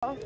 Dedek.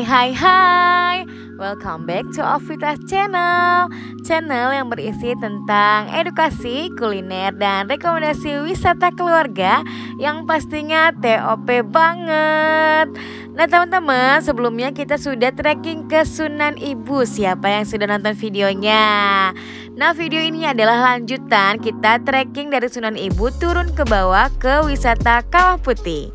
Hai, welcome back to Ovita Channel yang berisi tentang edukasi, kuliner, dan rekomendasi wisata keluarga yang pastinya TOP banget. Nah teman-teman, sebelumnya kita sudah trekking ke Sunan Ibu. Siapa yang sudah nonton videonya? Nah video ini adalah lanjutan kita trekking dari Sunan Ibu turun ke bawah ke wisata Kawah Putih.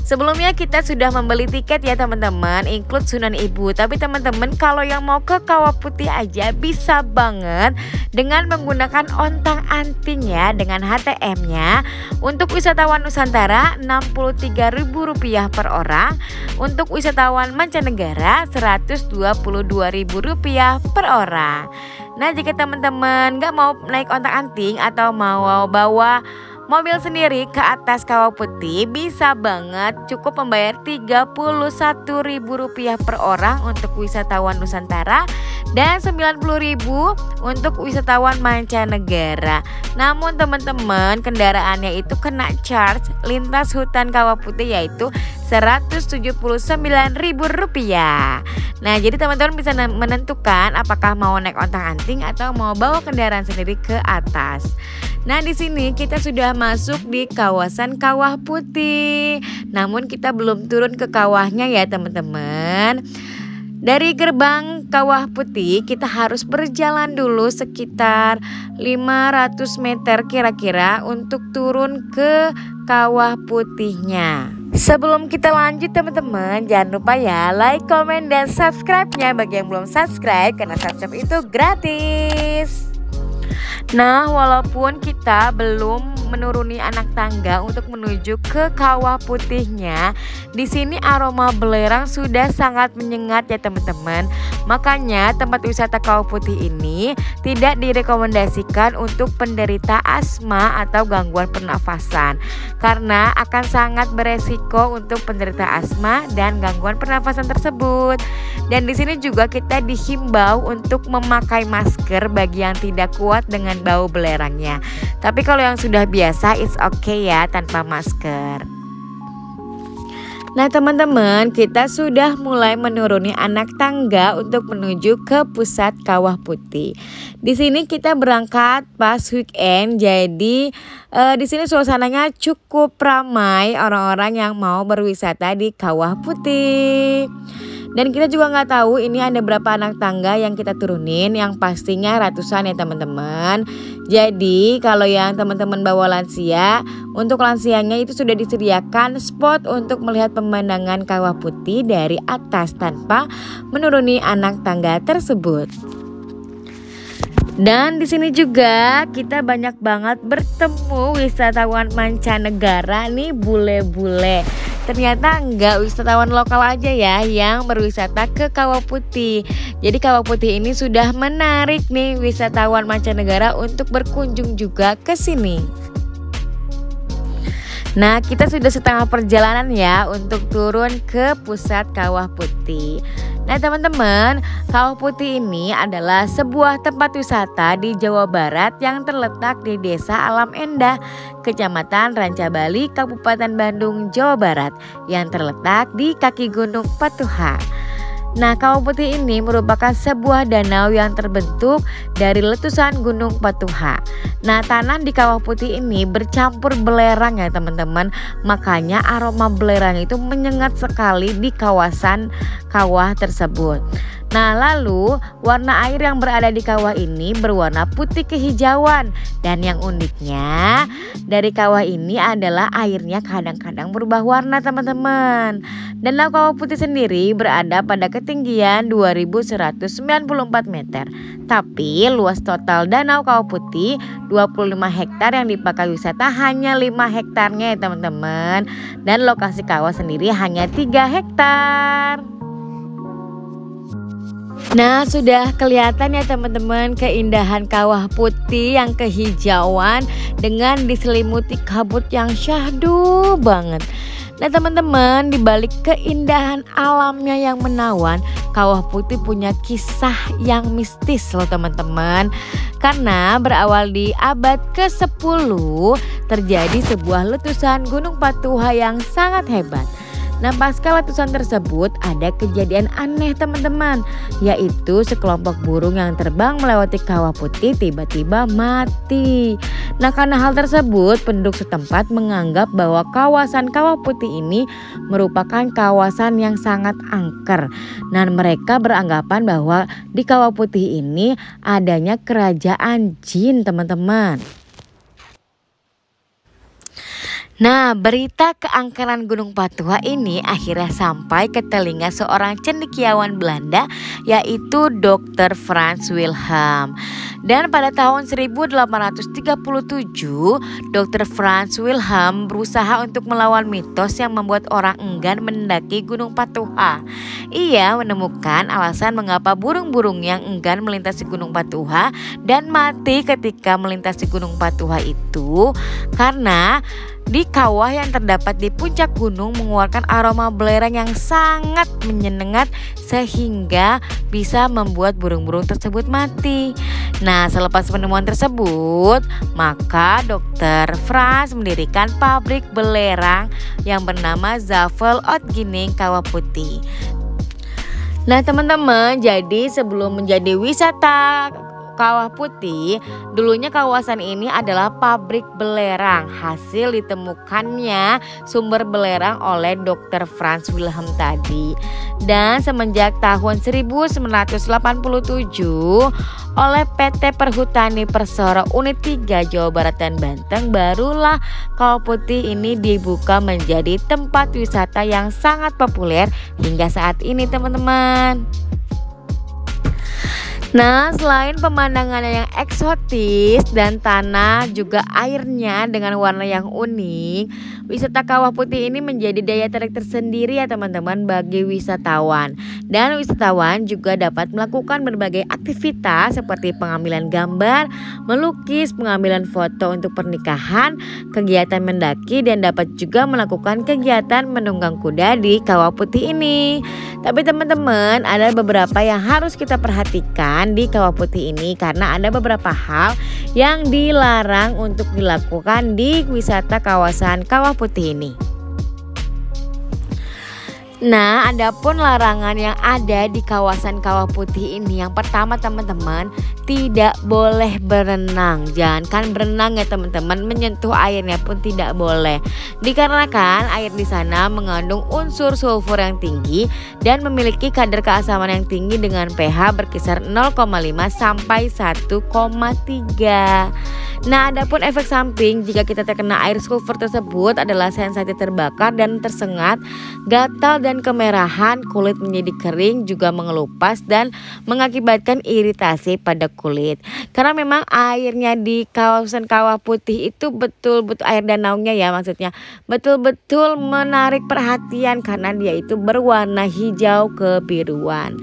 Sebelumnya kita sudah membeli tiket ya teman-teman, include Sunan Ibu. Tapi teman-teman kalau yang mau ke Kawah Putih aja bisa banget dengan menggunakan ontang-anting ya, dengan HTM-nya. Untuk wisatawan Nusantara Rp63.000 per orang. Untuk wisatawan mancanegara Rp122.000 per orang. Nah jika teman-teman gak mau naik ontang-anting atau mau bawa mobil sendiri ke atas Kawah Putih, bisa banget cukup membayar Rp31.000 per orang untuk wisatawan Nusantara dan Rp90.000 untuk wisatawan mancanegara. Namun teman-teman, kendaraannya itu kena charge lintas hutan Kawah Putih yaitu Rp179.000. Nah jadi teman-teman bisa menentukan apakah mau naik ontang-anting atau mau bawa kendaraan sendiri ke atas. Nah di sini kita sudah masuk di kawasan Kawah Putih. Namun kita belum turun ke kawahnya ya teman-teman. Dari gerbang Kawah Putih kita harus berjalan dulu sekitar 500 meter kira-kira untuk turun ke Kawah Putihnya. Sebelum kita lanjut teman-teman, jangan lupa ya like, komen, dan subscribe-nya bagi yang belum subscribe, karena subscribe itu gratis. Nah walaupun kita belum menuruni anak tangga untuk menuju ke Kawah Putihnya, di sini aroma belerang sudah sangat menyengat ya teman-teman. Makanya tempat wisata Kawah Putih ini tidak direkomendasikan untuk penderita asma atau gangguan pernafasan, karena akan sangat beresiko untuk penderita asma dan gangguan pernafasan tersebut. Dan di sini juga kita dihimbau untuk memakai masker bagi yang tidak kuat dengan bau belerangnya. Tapi kalau yang sudah biasa it's okay ya tanpa masker. Nah teman-teman, kita sudah mulai menuruni anak tangga untuk menuju ke pusat Kawah Putih. Di sini kita berangkat pas weekend, jadi di sini suasananya cukup ramai orang-orang yang mau berwisata di Kawah Putih. Dan kita juga nggak tahu ini ada berapa anak tangga yang kita turunin, yang pastinya ratusan ya teman-teman. Jadi kalau yang teman-teman bawa lansia, untuk lansianya itu sudah disediakan spot untuk melihat pemandangan Kawah Putih dari atas tanpa menuruni anak tangga tersebut. Dan di sini juga kita banyak banget bertemu wisatawan mancanegara nih, bule-bule. Ternyata enggak wisatawan lokal aja ya yang berwisata ke Kawah Putih. Jadi Kawah Putih ini sudah menarik nih wisatawan mancanegara untuk berkunjung juga ke sini. Nah kita sudah setengah perjalanan ya untuk turun ke pusat Kawah Putih. Nah teman-teman, Kawah Putih ini adalah sebuah tempat wisata di Jawa Barat yang terletak di Desa Alam Endah, Kecamatan Rancabali, Kabupaten Bandung, Jawa Barat, yang terletak di kaki Gunung Patuha. Nah Kawah Putih ini merupakan sebuah danau yang terbentuk dari letusan Gunung Patuha. Nah tanah di Kawah Putih ini bercampur belerang ya teman-teman. Makanya aroma belerang itu menyengat sekali di kawasan kawah tersebut. Nah, lalu warna air yang berada di kawah ini berwarna putih kehijauan. Dan yang uniknya dari kawah ini adalah airnya kadang-kadang berubah warna teman-teman. Danau Kawah Putih sendiri berada pada ketinggian 2194 meter. Tapi luas total Danau Kawah Putih 25 hektar yang dipakai wisata hanya 5 hektarnya ya teman-teman. Dan lokasi kawah sendiri hanya 3 hektar. Nah, sudah kelihatan ya teman-teman keindahan Kawah Putih yang kehijauan dengan diselimuti kabut yang syahdu banget. Nah teman-teman, di balik keindahan alamnya yang menawan, Kawah Putih punya kisah yang mistis loh teman-teman. Karena berawal di abad ke-10 terjadi sebuah letusan Gunung Patuha yang sangat hebat. Nah, pasca letusan tersebut ada kejadian aneh teman-teman, yaitu sekelompok burung yang terbang melewati Kawah Putih tiba-tiba mati. Nah, karena hal tersebut penduduk setempat menganggap bahwa kawasan Kawah Putih ini merupakan kawasan yang sangat angker. Nah, mereka beranggapan bahwa di Kawah Putih ini adanya kerajaan jin teman-teman. Nah, berita keangkeran Gunung Patuha ini akhirnya sampai ke telinga seorang cendekiawan Belanda, yaitu Dr. Frans Wilhelm. Dan pada tahun 1837, Dr. Frans Wilhelm berusaha untuk melawan mitos yang membuat orang enggan mendaki Gunung Patuha. Ia menemukan alasan mengapa burung-burung yang enggan melintasi Gunung Patuha dan mati ketika melintasi Gunung Patuha itu karena di kawah yang terdapat di puncak gunung mengeluarkan aroma belerang yang sangat menyengat sehingga bisa membuat burung-burung tersebut mati. Nah, selepas penemuan tersebut, maka Dr. Frans mendirikan pabrik belerang yang bernama Zwavel Uitgiening Kawah Putih. Nah, teman-teman, jadi sebelum menjadi wisata Kawah Putih, dulunya kawasan ini adalah pabrik belerang. Hasil ditemukannya sumber belerang oleh Dr. Frans Wilhelm tadi. Dan semenjak tahun 1987 oleh PT Perhutani Persero Unit 3 Jawa Barat dan Banten, barulah Kawah Putih ini dibuka menjadi tempat wisata yang sangat populer hingga saat ini teman-teman. Nah, selain pemandangannya yang eksotis dan tanah juga airnya dengan warna yang unik, wisata Kawah Putih ini menjadi daya tarik tersendiri ya teman-teman bagi wisatawan. Dan wisatawan juga dapat melakukan berbagai aktivitas seperti pengambilan gambar, melukis, pengambilan foto untuk pernikahan, kegiatan mendaki, dan dapat juga melakukan kegiatan menunggang kuda di Kawah Putih ini. Tapi teman-teman, ada beberapa yang harus kita perhatikan di Kawah Putih ini karena ada beberapa hal yang dilarang untuk dilakukan di wisata kawasan Kawah Putih ini. Nah, adapun larangan yang ada di kawasan Kawah Putih ini, yang pertama teman-teman, tidak boleh berenang. Jangankan berenang ya teman-teman, menyentuh airnya pun tidak boleh. Dikarenakan air di sana mengandung unsur sulfur yang tinggi dan memiliki kadar keasaman yang tinggi dengan pH berkisar 0,5 sampai 1,3. Nah, adapun efek samping jika kita terkena air sulfur tersebut adalah sensasi terbakar dan tersengat, gatal dan kemerahan, kulit menjadi kering, juga mengelupas dan mengakibatkan iritasi pada kulit. Karena memang airnya di kawasan Kawah Putih itu betul-betul air danaunya ya, maksudnya betul-betul menarik perhatian karena dia itu berwarna hijau kebiruan.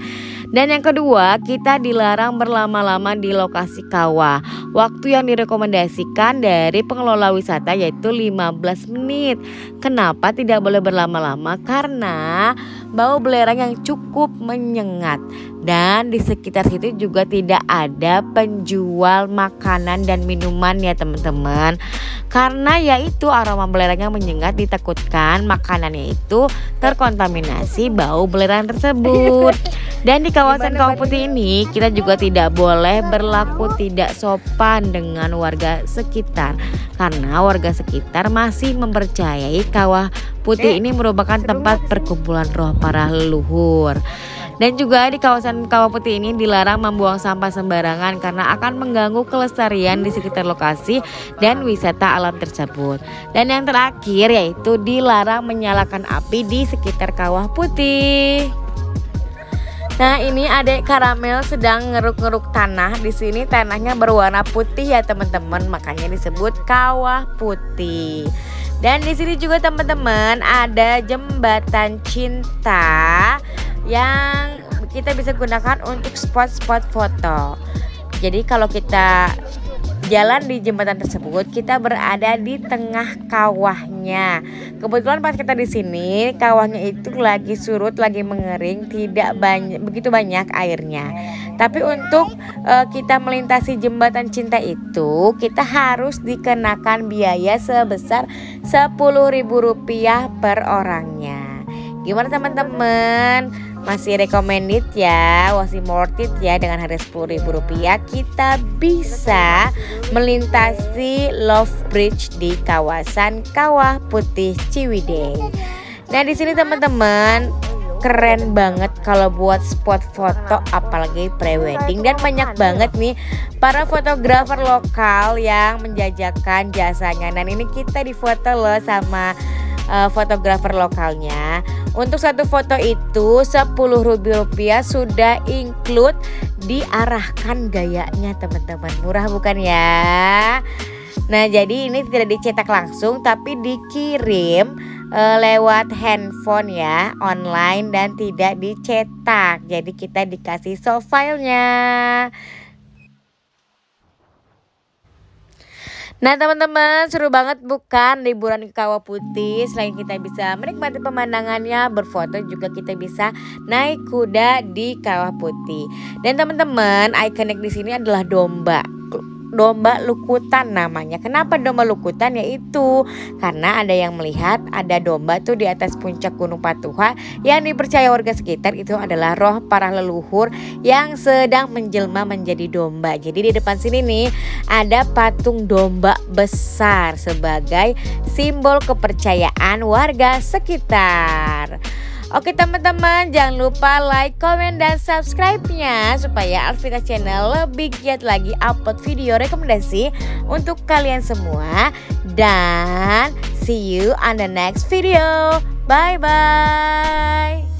Dan yang kedua, kita dilarang berlama-lama di lokasi kawah. Waktu yang direkomendasikan dari pengelola wisata yaitu 15 menit. Kenapa tidak boleh berlama-lama? Karena bau belerang yang cukup menyengat. Dan di sekitar situ juga tidak ada penjual makanan dan minuman ya teman-teman. Karena yaitu aroma belerang yang menyengat, ditakutkan makanannya itu terkontaminasi bau belerang tersebut. Dan di kawasan Kawah Putih ini kita juga tidak boleh berlaku tidak sopan dengan warga sekitar. Karena warga sekitar masih mempercayai Kawah Putih ini merupakan tempat perkumpulan roh para leluhur. Dan juga di kawasan Kawah Putih ini dilarang membuang sampah sembarangan karena akan mengganggu kelestarian di sekitar lokasi dan wisata alam tersebut. Dan yang terakhir yaitu dilarang menyalakan api di sekitar Kawah Putih. Nah, ini Adek Karamel sedang ngeruk-ngeruk tanah. Di sini tanahnya berwarna putih ya teman-teman, makanya disebut Kawah Putih. Dan di sini juga teman-teman ada jembatan cinta yang kita bisa gunakan untuk spot-spot foto. Jadi kalau kita jalan di jembatan tersebut, kita berada di tengah kawahnya. Kebetulan pas kita di sini, kawahnya itu lagi surut, lagi mengering, tidak begitu banyak airnya. Tapi untuk kita melintasi jembatan cinta itu, kita harus dikenakan biaya sebesar Rp10.000 per orangnya. Gimana teman-teman? Masih recommended ya, masih worth it ya. Dengan harga Rp10.000 kita bisa melintasi Love Bridge di kawasan Kawah Putih Ciwidey. Nah, di sini teman-teman keren banget kalau buat spot foto, apalagi prewedding, dan banyak banget nih para fotografer lokal yang menjajakan jasanya. Dan ini kita difoto loh sama fotografer lokalnya. Untuk satu foto itu Rp10.000 sudah include diarahkan gayanya teman-teman. Murah bukan ya? Nah, jadi ini tidak dicetak langsung tapi dikirim lewat handphone ya, online, dan tidak dicetak. Jadi kita dikasih soft filenya. Nah teman-teman, seru banget bukan liburan ke Kawah Putih? Selain kita bisa menikmati pemandangannya, berfoto, juga kita bisa naik kuda di Kawah Putih. Dan teman-teman, ikonik di sini adalah domba lukutan namanya. Kenapa domba lukutan? Yaitu karena ada yang melihat ada domba tuh di atas puncak Gunung Patuha yang dipercaya warga sekitar itu adalah roh para leluhur yang sedang menjelma menjadi domba. Jadi di depan sini nih ada patung domba besar sebagai simbol kepercayaan warga sekitar. Oke teman-teman, jangan lupa like, komen, dan subscribe-nya supaya Alvita Channel lebih giat lagi upload video rekomendasi untuk kalian semua. Dan see you on the next video. Bye-bye.